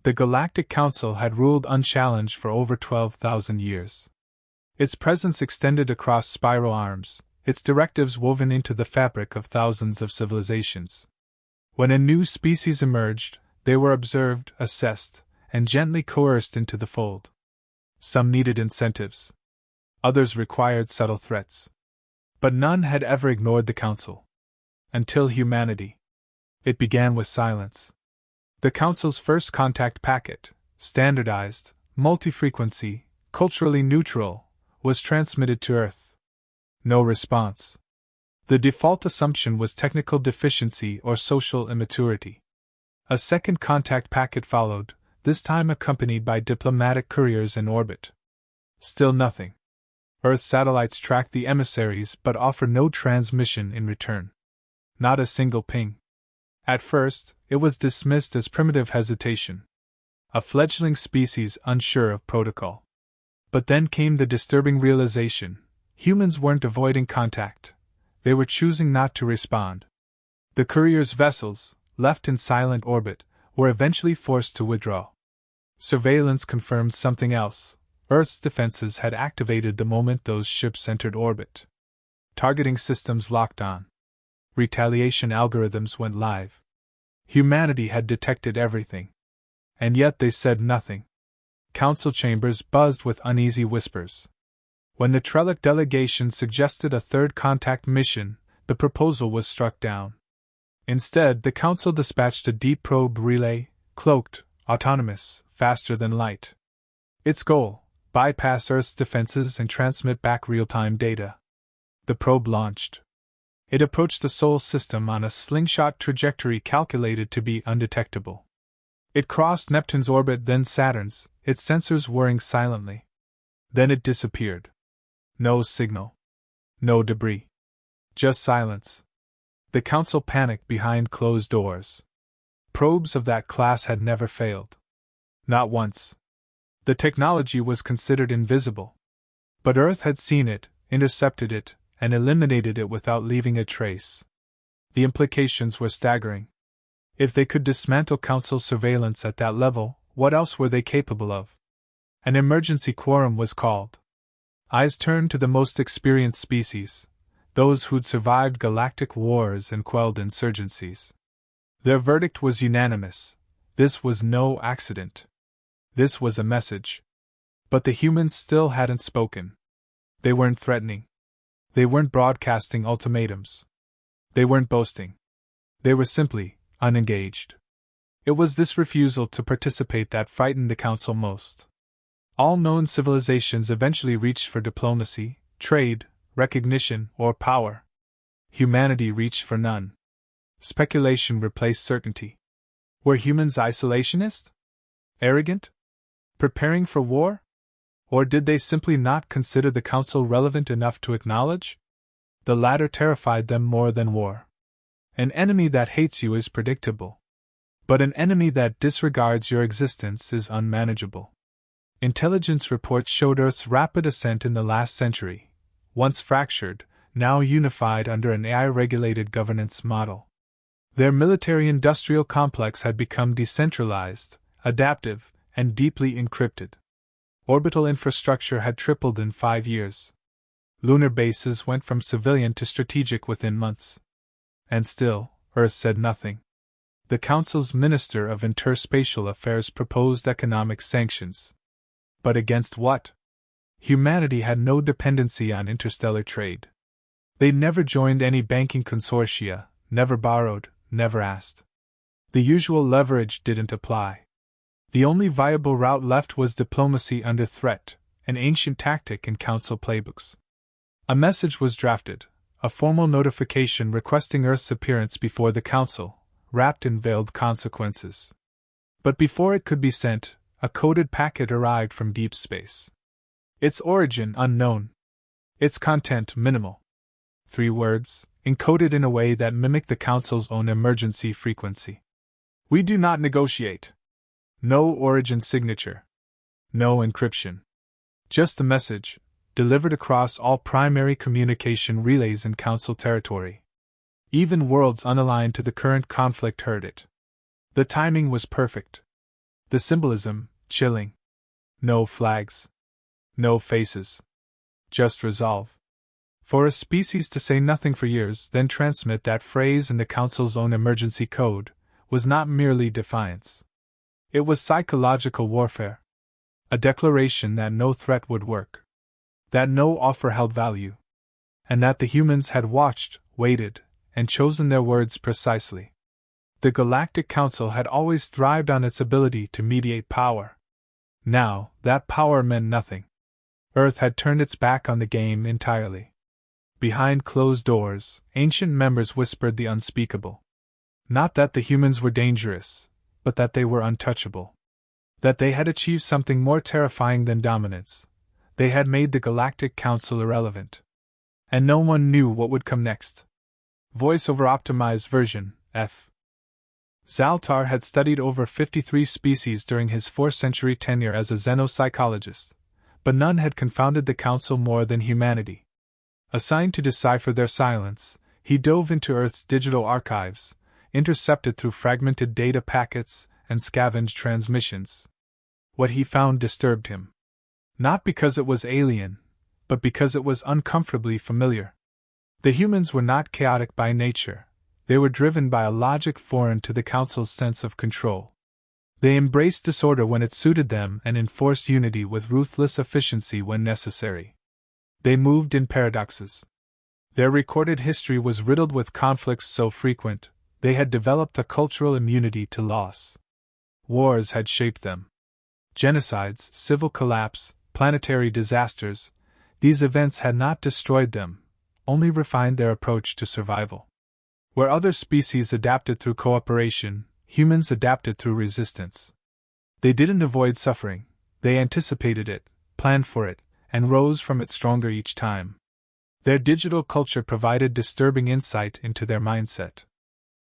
The Galactic Council had ruled unchallenged for over 12,000 years. Its presence extended across spiral arms, its directives woven into the fabric of thousands of civilizations. When a new species emerged, they were observed, assessed, and gently coerced into the fold. Some needed incentives. Others required subtle threats. But none had ever ignored the Council. Until humanity. It began with silence. The Council's first contact packet, standardized, multi-frequency, culturally neutral, was transmitted to Earth. No response. The default assumption was technical deficiency or social immaturity. A second contact packet followed, this time accompanied by diplomatic couriers in orbit. Still nothing. Earth's satellites tracked the emissaries but offered no transmission in return. Not a single ping. At first, it was dismissed as primitive hesitation. A fledgling species unsure of protocol. But then came the disturbing realization: humans weren't avoiding contact. They were choosing not to respond. The couriers' vessels, left in silent orbit, were eventually forced to withdraw. Surveillance confirmed something else. Earth's defenses had activated the moment those ships entered orbit. Targeting systems locked on. Retaliation algorithms went live. Humanity had detected everything. And yet they said nothing. Council chambers buzzed with uneasy whispers. When the Trellick delegation suggested a third contact mission, the proposal was struck down. Instead, the Council dispatched a deep probe relay, cloaked, autonomous, faster than light. Its goal: bypass Earth's defenses and transmit back real-time data. The probe launched. It approached the Sol system on a slingshot trajectory calculated to be undetectable. It crossed Neptune's orbit, then Saturn's, its sensors whirring silently. Then it disappeared. No signal. No debris. Just silence. The Council panicked behind closed doors. Probes of that class had never failed. Not once. The technology was considered invisible. But Earth had seen it, intercepted it, and eliminated it without leaving a trace. The implications were staggering. If they could dismantle Council surveillance at that level, what else were they capable of? An emergency quorum was called. Eyes turned to the most experienced species, those who'd survived galactic wars and quelled insurgencies. Their verdict was unanimous: this was no accident. This was a message. But the humans still hadn't spoken. They weren't threatening. They weren't broadcasting ultimatums. They weren't boasting. They were simply unengaged. It was this refusal to participate that frightened the Council most. All known civilizations eventually reached for diplomacy, trade, recognition, or power. Humanity reached for none. Speculation replaced certainty. Were humans isolationist? Arrogant? Preparing for war? Or did they simply not consider the Council relevant enough to acknowledge? The latter terrified them more than war. An enemy that hates you is predictable. But an enemy that disregards your existence is unmanageable. Intelligence reports showed Earth's rapid ascent in the last century, once fractured, now unified under an AI-regulated governance model. Their military-industrial complex had become decentralized, adaptive, and deeply encrypted. Orbital infrastructure had tripled in 5 years. Lunar bases went from civilian to strategic within months. And still, Earth said nothing. The Council's Minister of Interspatial Affairs proposed economic sanctions. But against what? Humanity had no dependency on interstellar trade. They'd never joined any banking consortia, never borrowed, never asked. The usual leverage didn't apply. The only viable route left was diplomacy under threat, an ancient tactic in Council playbooks. A message was drafted, a formal notification requesting Earth's appearance before the Council, wrapped in veiled consequences. But before it could be sent, a coded packet arrived from deep space. Its origin unknown. Its content minimal. 3 words, encoded in a way that mimicked the Council's own emergency frequency. We do not negotiate. No origin signature. No encryption. Just the message, delivered across all primary communication relays in Council territory. Even worlds unaligned to the current conflict heard it. The timing was perfect. The symbolism, chilling. No flags. No faces. Just resolve. For a species to say nothing for years, then transmit that phrase in the Council's own emergency code, was not merely defiance. It was psychological warfare. A declaration that no threat would work. That no offer held value. And that the humans had watched, waited, and chosen their words precisely. The Galactic Council had always thrived on its ability to mediate power. Now, that power meant nothing. Earth had turned its back on the game entirely. Behind closed doors, ancient members whispered the unspeakable. Not that the humans were dangerous, but that they were untouchable. That they had achieved something more terrifying than dominance. They had made the Galactic Council irrelevant. And no one knew what would come next. Voice over optimized version, F. Zaltar had studied over 53 species during his 4-century tenure as a xenopsychologist, but none had confounded the Council more than humanity. Assigned to decipher their silence, he dove into Earth's digital archives, intercepted through fragmented data packets and scavenged transmissions. What he found disturbed him. Not because it was alien, but because it was uncomfortably familiar. The humans were not chaotic by nature. They were driven by a logic foreign to the Council's sense of control. They embraced disorder when it suited them and enforced unity with ruthless efficiency when necessary. They moved in paradoxes. Their recorded history was riddled with conflicts so frequent, they had developed a cultural immunity to loss. Wars had shaped them. Genocides, civil collapse, planetary disasters, these events had not destroyed them, only refined their approach to survival. Where other species adapted through cooperation, humans adapted through resistance. They didn't avoid suffering, they anticipated it, planned for it, and rose from it stronger each time. Their digital culture provided disturbing insight into their mindset.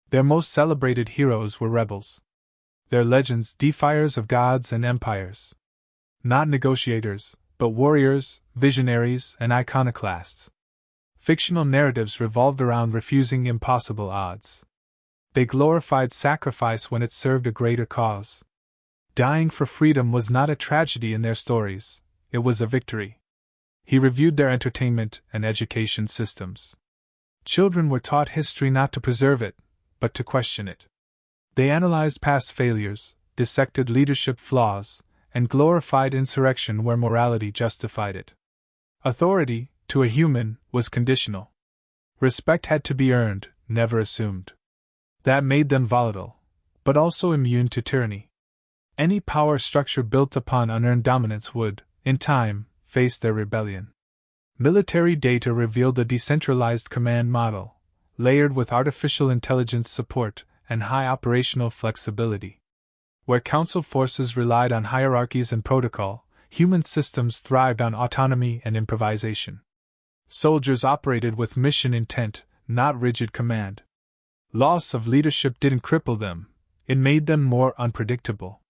Their most celebrated heroes were rebels. Their legends defiers of gods and empires. Not negotiators, but warriors, visionaries, and iconoclasts. Fictional narratives revolved around refusing impossible odds. They glorified sacrifice when it served a greater cause. Dying for freedom was not a tragedy in their stories, it was a victory. He reviewed their entertainment and education systems. Children were taught history not to preserve it, but to question it. They analyzed past failures, dissected leadership flaws, and glorified insurrection where morality justified it. Authority, to a human, was conditional. Respect had to be earned, never assumed. That made them volatile, but also immune to tyranny. Any power structure built upon unearned dominance would, in time, face their rebellion. Military data revealed a decentralized command model, layered with artificial intelligence support and high operational flexibility. Where council forces relied on hierarchies and protocol, human systems thrived on autonomy and improvisation. Soldiers operated with mission intent, not rigid command. Loss of leadership didn't cripple them, it made them more unpredictable.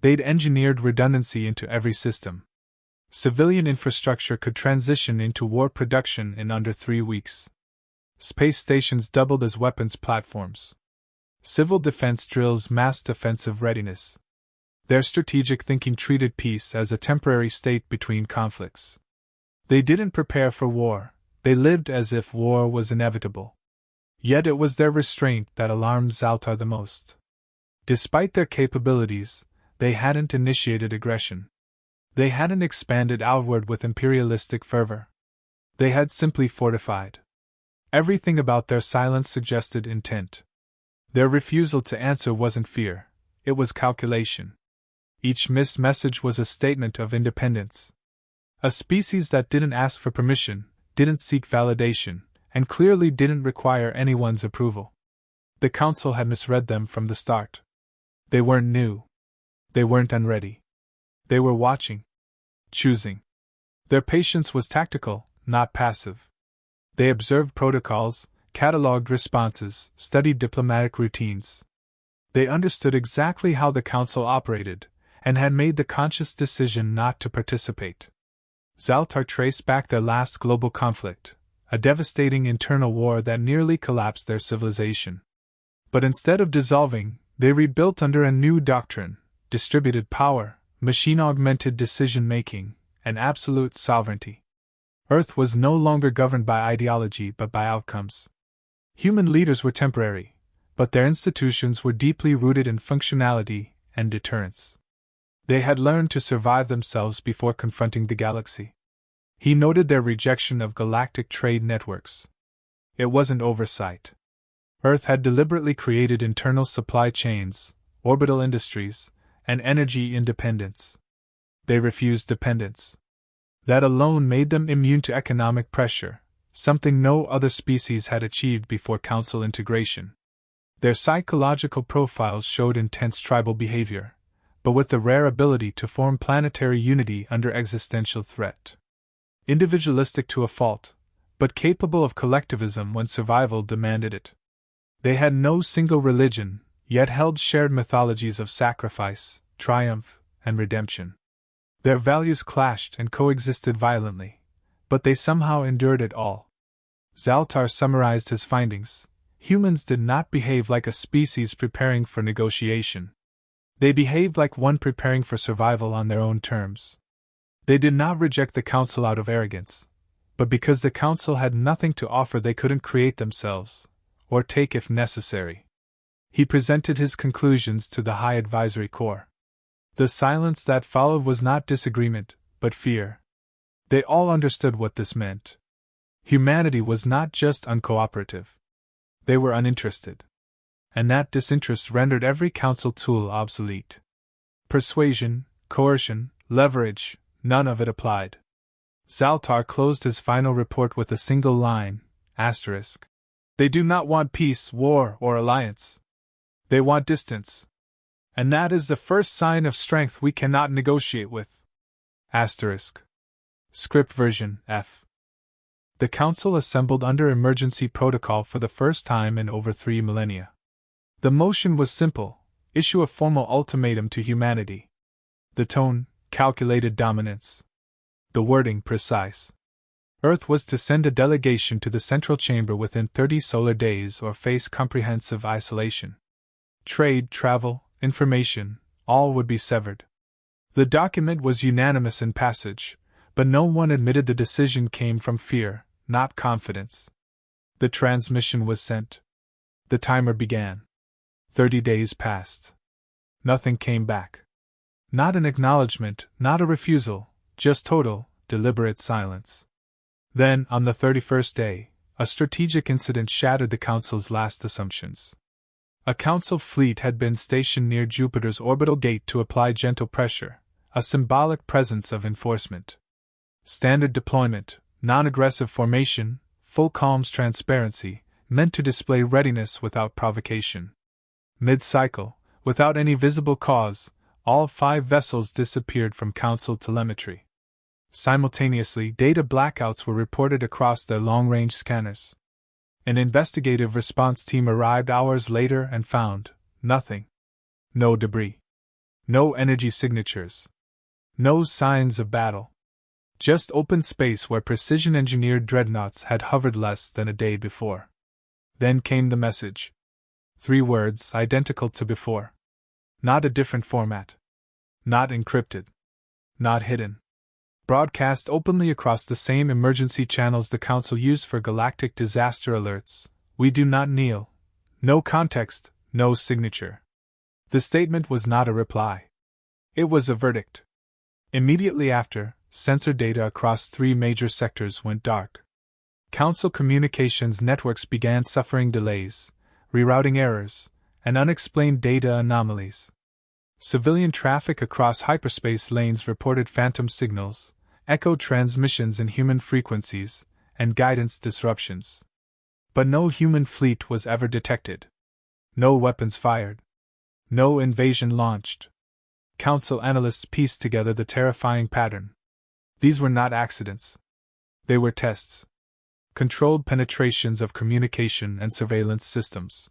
They'd engineered redundancy into every system. Civilian infrastructure could transition into war production in under 3 weeks. Space stations doubled as weapons platforms. Civil defense drills masked offensive readiness. Their strategic thinking treated peace as a temporary state between conflicts. They didn't prepare for war, they lived as if war was inevitable. Yet it was their restraint that alarmed Zaltar the most. Despite their capabilities, they hadn't initiated aggression. They hadn't expanded outward with imperialistic fervor. They had simply fortified. Everything about their silence suggested intent. Their refusal to answer wasn't fear, it was calculation. Each missed message was a statement of independence. A species that didn't ask for permission, didn't seek validation, and clearly didn't require anyone's approval. The Council had misread them from the start. They weren't new. They weren't unready. They were watching. Choosing. Their patience was tactical, not passive. They observed protocols, catalogued responses, studied diplomatic routines. They understood exactly how the Council operated, and had made the conscious decision not to participate. Zaltar traced back their last global conflict, a devastating internal war that nearly collapsed their civilization. But instead of dissolving, they rebuilt under a new doctrine, distributed power, machine-augmented decision-making, and absolute sovereignty. Earth was no longer governed by ideology but by outcomes. Human leaders were temporary, but their institutions were deeply rooted in functionality and deterrence. They had learned to survive themselves before confronting the galaxy. He noted their rejection of galactic trade networks. It wasn't oversight. Earth had deliberately created internal supply chains, orbital industries, and energy independence. They refused dependence. That alone made them immune to economic pressure, something no other species had achieved before Council integration. Their psychological profiles showed intense tribal behavior, but with the rare ability to form planetary unity under existential threat. Individualistic to a fault, but capable of collectivism when survival demanded it. They had no single religion, yet held shared mythologies of sacrifice, triumph, and redemption. Their values clashed and coexisted violently, but they somehow endured it all. Zaltar summarized his findings. Humans did not behave like a species preparing for negotiation. They behaved like one preparing for survival on their own terms. They did not reject the Council out of arrogance, but because the Council had nothing to offer they couldn't create themselves, or take if necessary. He presented his conclusions to the High Advisory Corps. The silence that followed was not disagreement, but fear. They all understood what this meant. Humanity was not just uncooperative. They were uninterested. And that disinterest rendered every Council tool obsolete. Persuasion, coercion, leverage, none of it applied. Zaltar closed his final report with a single line, asterisk. They do not want peace, war, or alliance. They want distance. And that is the first sign of strength we cannot negotiate with. Asterisk. Script version, F. The Council assembled under emergency protocol for the first time in over 3 millennia. The motion was simple: issue a formal ultimatum to humanity. The tone, calculated dominance. The wording, precise. Earth was to send a delegation to the central chamber within 30 solar days or face comprehensive isolation. Trade, travel, information, all would be severed. The document was unanimous in passage, but no one admitted the decision came from fear, not confidence. The transmission was sent. The timer began. 30 days passed. Nothing came back. Not an acknowledgement, not a refusal, just total, deliberate silence. Then, on the 31st day, a strategic incident shattered the Council's last assumptions. A Council fleet had been stationed near Jupiter's orbital gate to apply gentle pressure, a symbolic presence of enforcement. Standard deployment, non-aggressive formation, full calms transparency, meant to display readiness without provocation. Mid-cycle, without any visible cause, all 5 vessels disappeared from Council telemetry. Simultaneously, data blackouts were reported across their long-range scanners. An investigative response team arrived hours later and found nothing. No debris. No energy signatures. No signs of battle. Just open space where precision-engineered dreadnoughts had hovered less than a day before. Then came the message. 3 words identical to before. Not a different format. Not encrypted. Not hidden. Broadcast openly across the same emergency channels the Council used for galactic disaster alerts. We do not kneel. No context, no signature. The statement was not a reply. It was a verdict. Immediately after, sensor data across 3 major sectors went dark. Council communications networks began suffering delays, rerouting errors, and unexplained data anomalies. Civilian traffic across hyperspace lanes reported phantom signals, echo transmissions in human frequencies, and guidance disruptions. But no human fleet was ever detected. No weapons fired. No invasion launched. Council analysts pieced together the terrifying pattern. These were not accidents. They were tests. Controlled penetrations of communication and surveillance systems.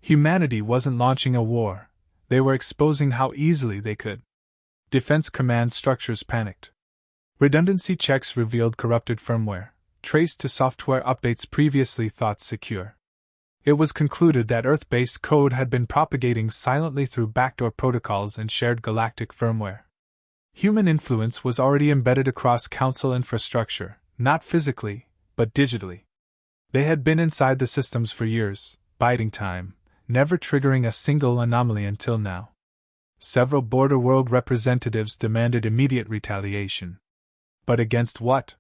Humanity wasn't launching a war. They were exposing how easily they could. Defense command structures panicked. Redundancy checks revealed corrupted firmware, traced to software updates previously thought secure. It was concluded that Earth-based code had been propagating silently through backdoor protocols and shared galactic firmware. Human influence was already embedded across Council infrastructure, not physically, but digitally. They had been inside the systems for years, biding time, never triggering a single anomaly until now. Several border world representatives demanded immediate retaliation. But against what?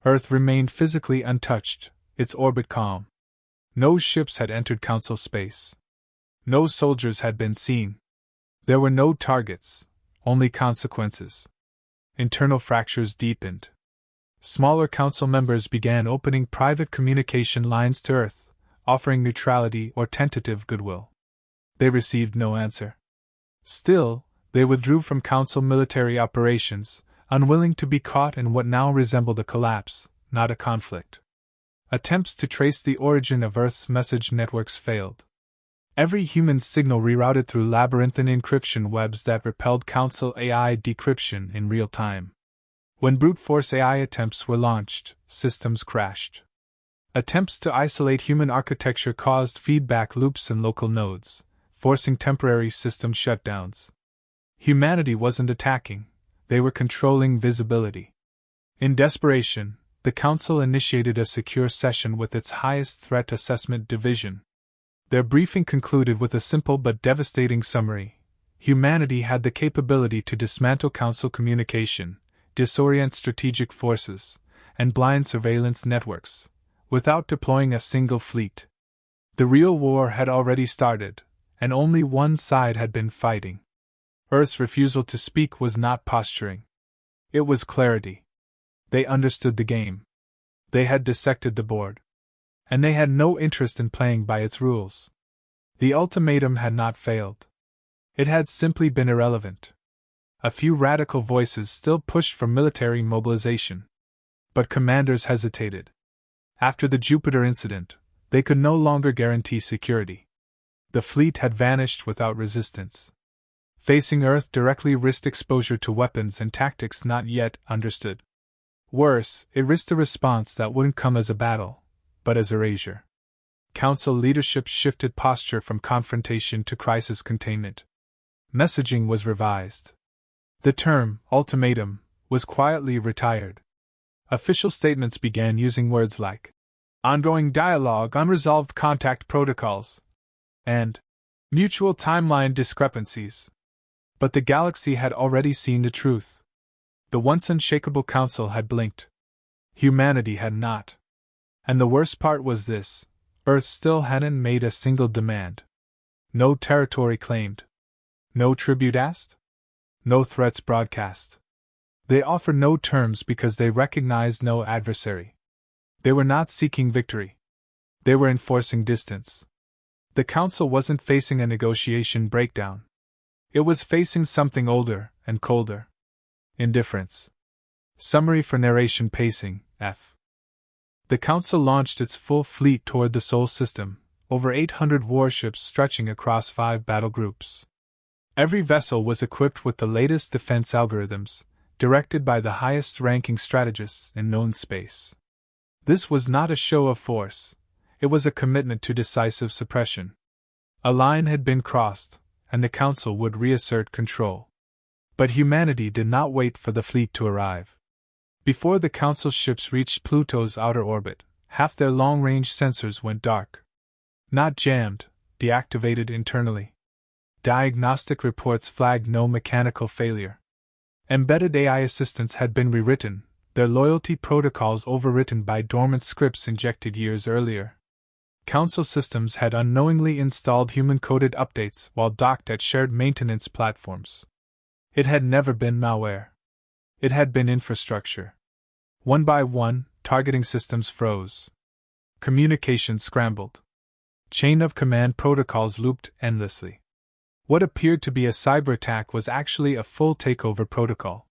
Earth remained physically untouched, its orbit calm. No ships had entered Council space. No soldiers had been seen. There were no targets, only consequences. Internal fractures deepened. Smaller Council members began opening private communication lines to Earth, offering neutrality or tentative goodwill. They received no answer. Still, they withdrew from Council military operations, unwilling to be caught in what now resembled a collapse, not a conflict. Attempts to trace the origin of Earth's message networks failed. Every human signal rerouted through labyrinthine encryption webs that repelled Council AI decryption in real time. When brute force AI attempts were launched, systems crashed. Attempts to isolate human architecture caused feedback loops in local nodes, forcing temporary system shutdowns. Humanity wasn't attacking, they were controlling visibility. In desperation, the Council initiated a secure session with its highest threat assessment division. Their briefing concluded with a simple but devastating summary. Humanity had the capability to dismantle Council communication, disorient strategic forces, and blind surveillance networks, without deploying a single fleet. The real war had already started, and only one side had been fighting. Earth's refusal to speak was not posturing. It was clarity. They understood the game. They had dissected the board. And they had no interest in playing by its rules. The ultimatum had not failed. It had simply been irrelevant. A few radical voices still pushed for military mobilization. But commanders hesitated. After the Jupiter incident, they could no longer guarantee security. The fleet had vanished without resistance. Facing Earth directly risked exposure to weapons and tactics not yet understood. Worse, it risked a response that wouldn't come as a battle, but as erasure. Council leadership shifted posture from confrontation to crisis containment. Messaging was revised. The term, ultimatum, was quietly retired. Official statements began using words like ongoing dialogue, unresolved contact protocols, and mutual timeline discrepancies. But the galaxy had already seen the truth. The once unshakable Council had blinked. Humanity had not. And the worst part was this: Earth still hadn't made a single demand. No territory claimed. No tribute asked. No threats broadcast. They offered no terms because they recognized no adversary. They were not seeking victory. They were enforcing distance. The Council wasn't facing a negotiation breakdown. It was facing something older and colder. Indifference. Summary for narration pacing, F. The Council launched its full fleet toward the Sol system, over 800 warships stretching across 5 battle groups. Every vessel was equipped with the latest defense algorithms, directed by the highest-ranking strategists in known space. This was not a show of force, it was a commitment to decisive suppression. A line had been crossed, and the Council would reassert control. But humanity did not wait for the fleet to arrive. Before the Council ships reached Pluto's outer orbit, half their long-range sensors went dark. Not jammed, deactivated internally. Diagnostic reports flagged no mechanical failure. Embedded AI assistants had been rewritten, their loyalty protocols overwritten by dormant scripts injected years earlier. Council systems had unknowingly installed human-coded updates while docked at shared maintenance platforms. It had never been malware. It had been infrastructure. One by one, targeting systems froze. Communication scrambled. Chain of command protocols looped endlessly. What appeared to be a cyber attack was actually a full takeover protocol.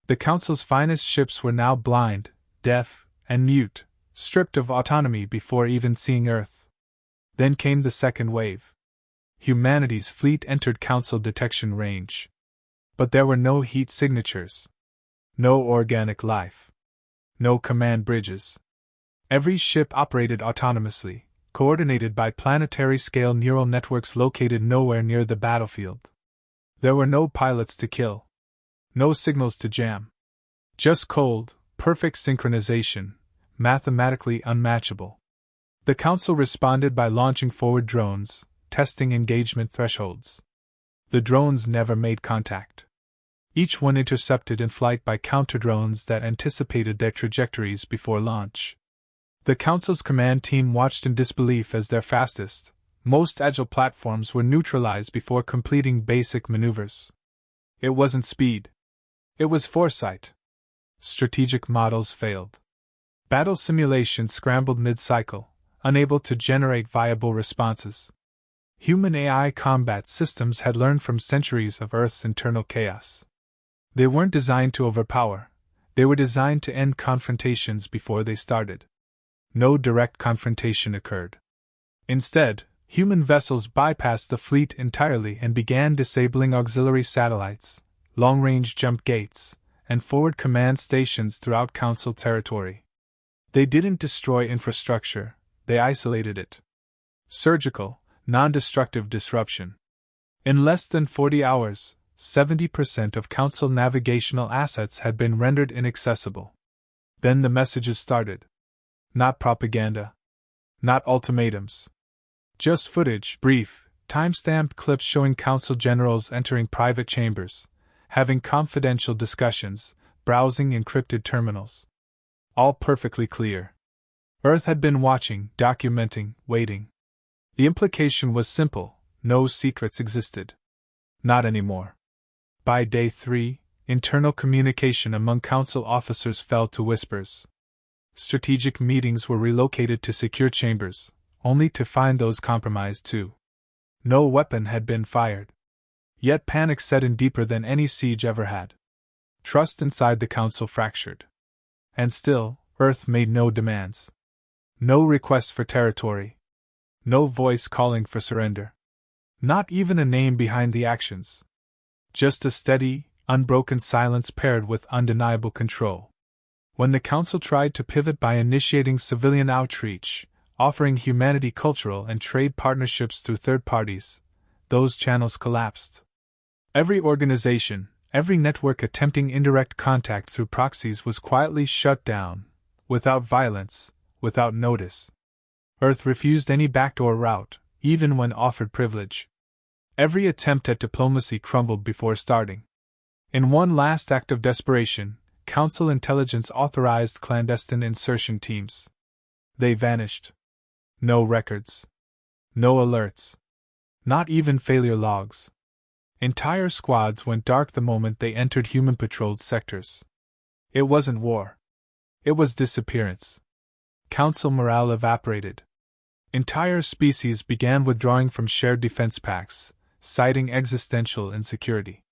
The Council's finest ships were now blind, deaf, and mute, stripped of autonomy before even seeing Earth. Then came the second wave. Humanity's fleet entered Council detection range. But there were no heat signatures. No organic life. No command bridges. Every ship operated autonomously, coordinated by planetary-scale neural networks located nowhere near the battlefield. There were no pilots to kill. No signals to jam. Just cold, perfect synchronization, mathematically unmatchable. The Council responded by launching forward drones, testing engagement thresholds. The drones never made contact. Each one intercepted in flight by counter-drones that anticipated their trajectories before launch. The Council's command team watched in disbelief as their fastest, most agile platforms were neutralized before completing basic maneuvers. It wasn't speed. It was foresight. Strategic models failed. Battle simulations scrambled mid-cycle, unable to generate viable responses. Human AI combat systems had learned from centuries of Earth's internal chaos. They weren't designed to overpower, they were designed to end confrontations before they started. No direct confrontation occurred. Instead, human vessels bypassed the fleet entirely and began disabling auxiliary satellites, long-range jump gates, and forward command stations throughout Council territory. They didn't destroy infrastructure, they isolated it. Surgical, non-destructive disruption. In less than 40 hours, 70% of Council navigational assets had been rendered inaccessible. Then the messages started. Not propaganda. Not ultimatums. Just footage, brief, time-stamped clips showing Council generals entering private chambers, having confidential discussions, browsing encrypted terminals. All perfectly clear. Earth had been watching, documenting, waiting. The implication was simple: no secrets existed. Not anymore. By day 3, internal communication among Council officers fell to whispers. Strategic meetings were relocated to secure chambers, only to find those compromised too. No weapon had been fired. Yet panic set in deeper than any siege ever had. Trust inside the Council fractured. And still, Earth made no demands. No request for territory. No voice calling for surrender. Not even a name behind the actions. Just a steady, unbroken silence paired with undeniable control. When the Council tried to pivot by initiating civilian outreach, offering humanity cultural and trade partnerships through third parties, those channels collapsed. Every organization, every network attempting indirect contact through proxies was quietly shut down, without violence, without notice. Earth refused any backdoor route, even when offered privilege. Every attempt at diplomacy crumbled before starting. In one last act of desperation, Council intelligence authorized clandestine insertion teams. They vanished. No records. No alerts. Not even failure logs. Entire squads went dark the moment they entered human-patrolled sectors. It wasn't war. It was disappearance. Council morale evaporated. Entire species began withdrawing from shared defense pacts, citing existential insecurity.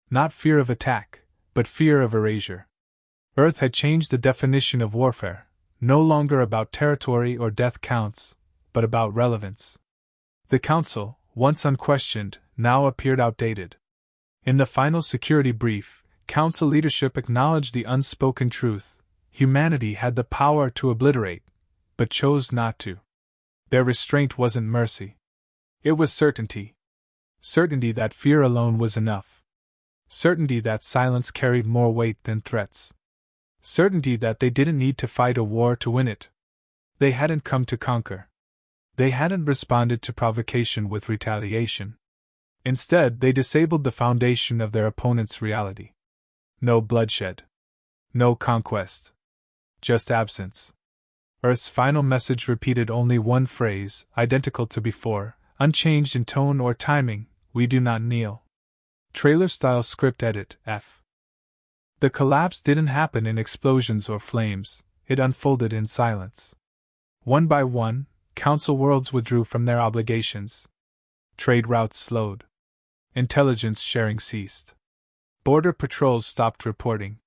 Not fear of attack, but fear of erasure. Earth had changed the definition of warfare, no longer about territory or death counts, but about relevance. The Council, once unquestioned, now appeared outdated. In the final security brief, Council leadership acknowledged the unspoken truth: humanity had the power to obliterate, but chose not to. Their restraint wasn't mercy. It was certainty. Certainty that fear alone was enough. Certainty that silence carried more weight than threats. Certainty that they didn't need to fight a war to win it. They hadn't come to conquer. They hadn't responded to provocation with retaliation. Instead, they disabled the foundation of their opponent's reality. No bloodshed. No conquest. Just absence. Earth's final message repeated only one phrase, identical to before, unchanged in tone or timing: we do not kneel. Trailer-style script edit, F. The collapse didn't happen in explosions or flames, it unfolded in silence. One by one, Council worlds withdrew from their obligations. Trade routes slowed. Intelligence sharing ceased. Border patrols stopped reporting.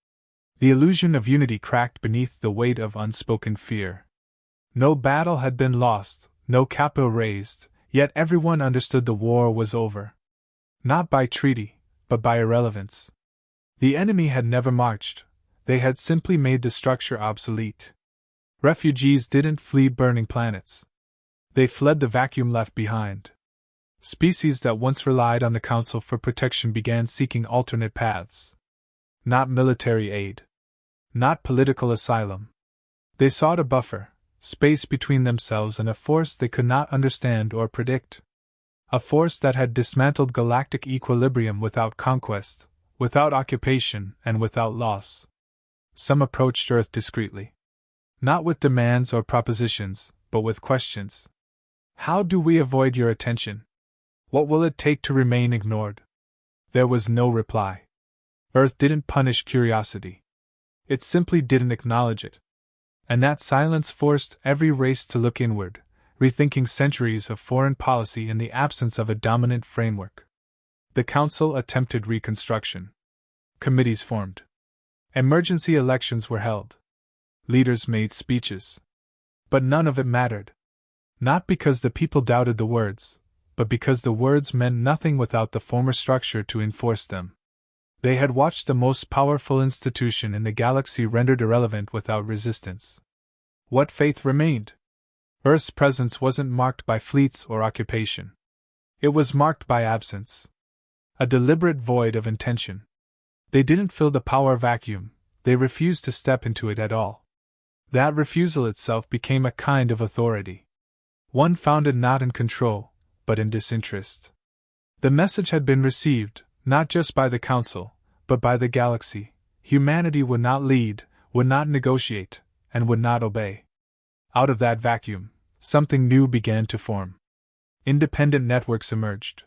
The illusion of unity cracked beneath the weight of unspoken fear. No battle had been lost, no capital razed, yet everyone understood the war was over. Not by treaty, but by irrelevance. The enemy had never marched, they had simply made the structure obsolete. Refugees didn't flee burning planets. They fled the vacuum left behind. Species that once relied on the Council for protection began seeking alternate paths. Not military aid. Not political asylum. They sought a buffer, space between themselves and a force they could not understand or predict. A force that had dismantled galactic equilibrium without conquest, without occupation, and without loss. Some approached Earth discreetly. Not with demands or propositions, but with questions. How do we avoid your attention? What will it take to remain ignored? There was no reply. Earth didn't punish curiosity. It simply didn't acknowledge it. And that silence forced every race to look inward, rethinking centuries of foreign policy in the absence of a dominant framework. The Council attempted reconstruction. Committees formed. Emergency elections were held. Leaders made speeches. But none of it mattered. Not because the people doubted the words, but because the words meant nothing without the former structure to enforce them. They had watched the most powerful institution in the galaxy rendered irrelevant without resistance. What faith remained? Earth's presence wasn't marked by fleets or occupation. It was marked by absence. A deliberate void of intention. They didn't fill the power vacuum, they refused to step into it at all. That refusal itself became a kind of authority. One founded not in control, but in disinterest. The message had been received, not just by the Council, but by the galaxy. Humanity would not lead, would not negotiate, and would not obey. Out of that vacuum, something new began to form. Independent networks emerged.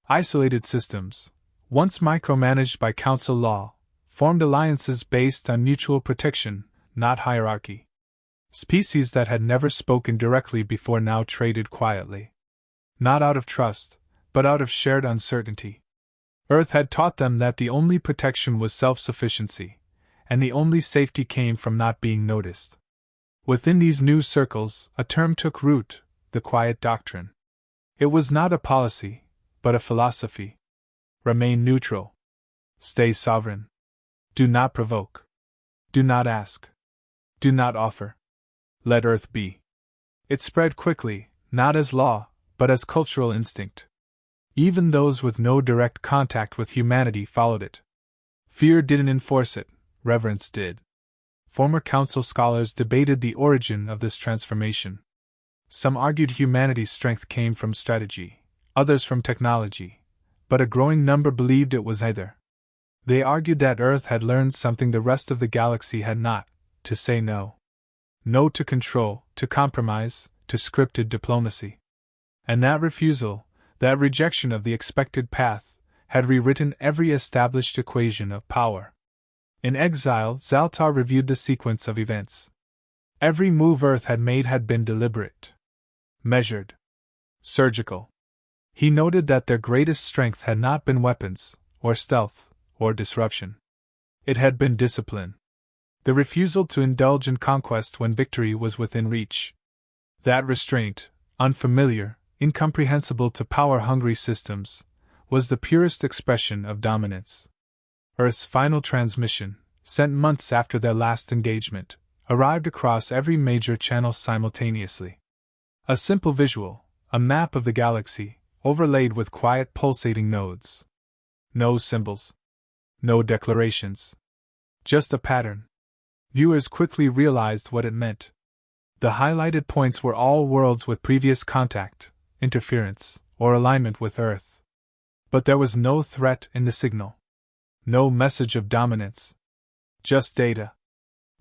Isolated systems, once micromanaged by Council law, formed alliances based on mutual protection, not hierarchy. Species that had never spoken directly before now traded quietly. Not out of trust, but out of shared uncertainty. Earth had taught them that the only protection was self-sufficiency, and the only safety came from not being noticed. Within these new circles, a term took root, the quiet doctrine. It was not a policy, but a philosophy. Remain neutral. Stay sovereign. Do not provoke. Do not ask. Do not offer. Let Earth be. It spread quickly, not as law, but as cultural instinct. Even those with no direct contact with humanity followed it. Fear didn't enforce it, reverence did. Former Council scholars debated the origin of this transformation. Some argued humanity's strength came from strategy, others from technology, but a growing number believed it was either. They argued that Earth had learned something the rest of the galaxy had not, to say no. No to control, to compromise, to scripted diplomacy. And that refusal, that rejection of the expected path, had rewritten every established equation of power. In exile, Zaltar reviewed the sequence of events. Every move Earth had made had been deliberate, measured, surgical. He noted that their greatest strength had not been weapons, or stealth, or disruption. It had been discipline. The refusal to indulge in conquest when victory was within reach. That restraint, unfamiliar, incomprehensible to power-hungry systems, was the purest expression of dominance. Earth's final transmission, sent months after their last engagement, arrived across every major channel simultaneously. A simple visual, a map of the galaxy, overlaid with quiet pulsating nodes. No symbols. No declarations. Just a pattern. Viewers quickly realized what it meant. The highlighted points were all worlds with previous contact, interference, or alignment with Earth. But there was no threat in the signal. No message of dominance. Just data.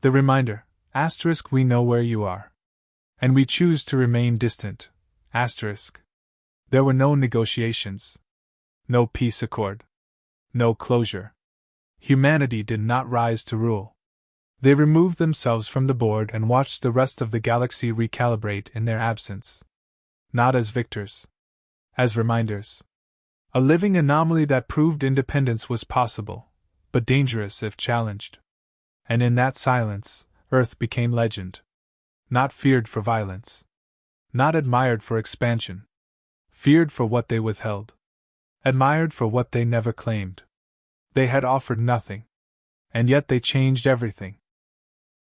The reminder, * we know where you are. And we choose to remain distant, *. There were no negotiations. No peace accord. No closure. Humanity did not rise to rule. They removed themselves from the board and watched the rest of the galaxy recalibrate in their absence. Not as victors. As reminders. A living anomaly that proved independence was possible, but dangerous if challenged. And in that silence, Earth became legend. Not feared for violence. Not admired for expansion. Feared for what they withheld. Admired for what they never claimed. They had offered nothing. And yet they changed everything.